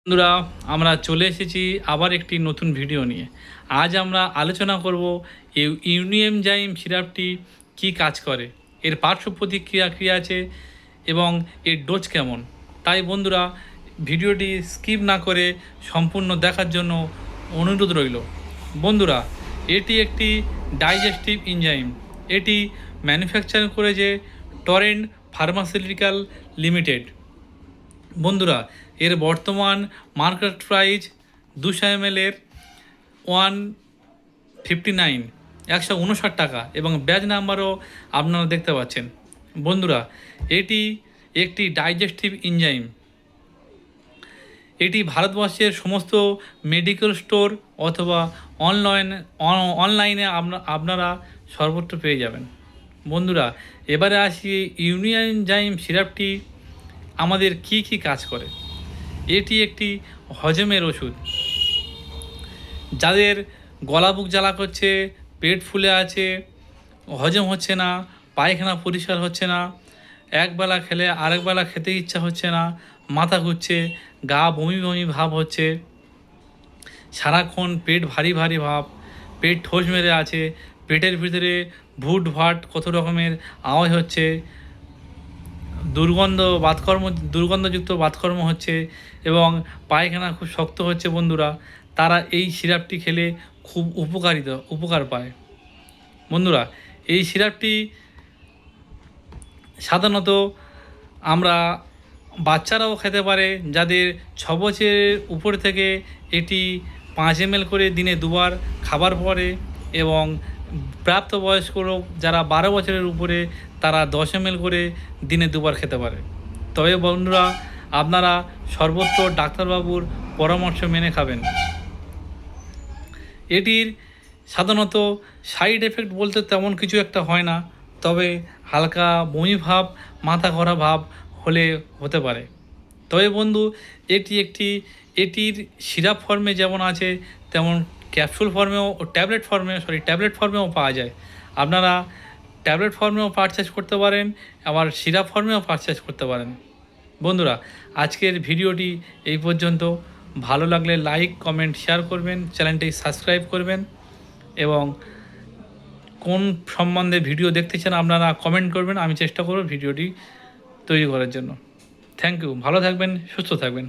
বন্ধুরা, আমরা চলে এসেছি আবার একটি নতুন ভিডিও নিয়ে। আজ আমরা আলোচনা করব এই ইউনিএনজাইম সিরাপটি কি কাজ করে, এর পার্শ্ব প্রতিক্রিয়া কী আছে এবং এর ডোজ কেমন। তাই বন্ধুরা, ভিডিওটি স্কিপ না করে সম্পূর্ণ দেখার জন্য অনুরোধ রইল। বন্ধুরা, এটি একটি ডাইজেস্টিভ এনজাইম। এটি ম্যানুফ্যাকচার করেছে টরেন্ট ফার্মাসিউটিক্যাল লিমিটেড। বন্ধুরা, এর বর্তমান মার্কেট প্রাইস 200 ml এর 159 টাকা এবং ব্যাচ নাম্বারও আপনারা দেখতে পাচ্ছেন। বন্ধুরা, এটি একটি ডাইজেস্টিভ এনজাইম। এটি ভারতবর্ষের সমস্ত মেডিকেল স্টোর অথবা অনলাইনে আপনারা সর্বত্র পেয়ে যাবেন। বন্ধুরা, এবারে আসি ইউনিএনজাইম সিরাপটি আমাদের কি কি কাজ করে। এটি একটি হজমের ওষুধ। যাদের গলা বুক জ্বালা করছে, পেট ফুলে আছে, হজম হচ্ছে না, পায়খানা পরিষ্কার হচ্ছে না, একবেলা খেলে আরেকবেলা খেতে ইচ্ছা হচ্ছে না, মাথা ঘুরছে, গা বমি বমি ভাব হচ্ছে, সারাক্ষণ পেট ভারী ভারী ভাব, পেট ঠোস মেরে আছে, পেটের ভিতরে ভুট ভাট কত রকমের আওয়াজ হচ্ছে, দুর্গন্ধযুক্ত বাতকর্ম হচ্ছে এবং পায়খানা খুব শক্ত হচ্ছে, বন্ধুরা তারা এই সিরাপটি খেলে খুব উপকার পায়। বন্ধুরা, এই সিরাপটি সাধারণত আমরা বাচ্চারাও খেতে পারে। যাদের 6 বছরের উপর থেকে এটি 5 ml করে দিনে 2 বার খাবার পরে, এবং প্রাপ্তবয়স্ক লোক যারা 12 বছরের উপরে তারা 10 ml করে দিনে 2 বার খেতে পারে। তবে বন্ধুরা, আপনারা সর্বত্র ডাক্তারবাবুর পরামর্শ মেনে খাবেন। এটির সাধারণত সাইড এফেক্ট বলতে তেমন কিছু একটা হয় না, তবে হালকা বমি ভাব, মাথা ঘোরা ভাব হতে পারে। তবে বন্ধু, এটির সিরাপ ফর্মে যেমন আছে তেমন ক্যাপসুল ফর্মেও ট্যাবলেট ফর্মেও পাওয়া যায়। আপনারা ট্যাবলেট ফর্মেও পারচেস করতে পারেন, আবার সিরাপ ফর্মেও পারচেস করতে পারেন। বন্ধুরা, আজকের ভিডিওটি এই পর্যন্ত। ভালো লাগলে লাইক, কমেন্ট, শেয়ার করবেন, চ্যানেলটি সাবস্ক্রাইব করবেন এবং কোন সম্বন্ধে ভিডিও দেখতে চান আপনারা কমেন্ট করবেন। আমি চেষ্টা করব ভিডিওটি তৈরি করার জন্য। Thank you. ভালো থাকবেন, সুস্থ থাকবেন।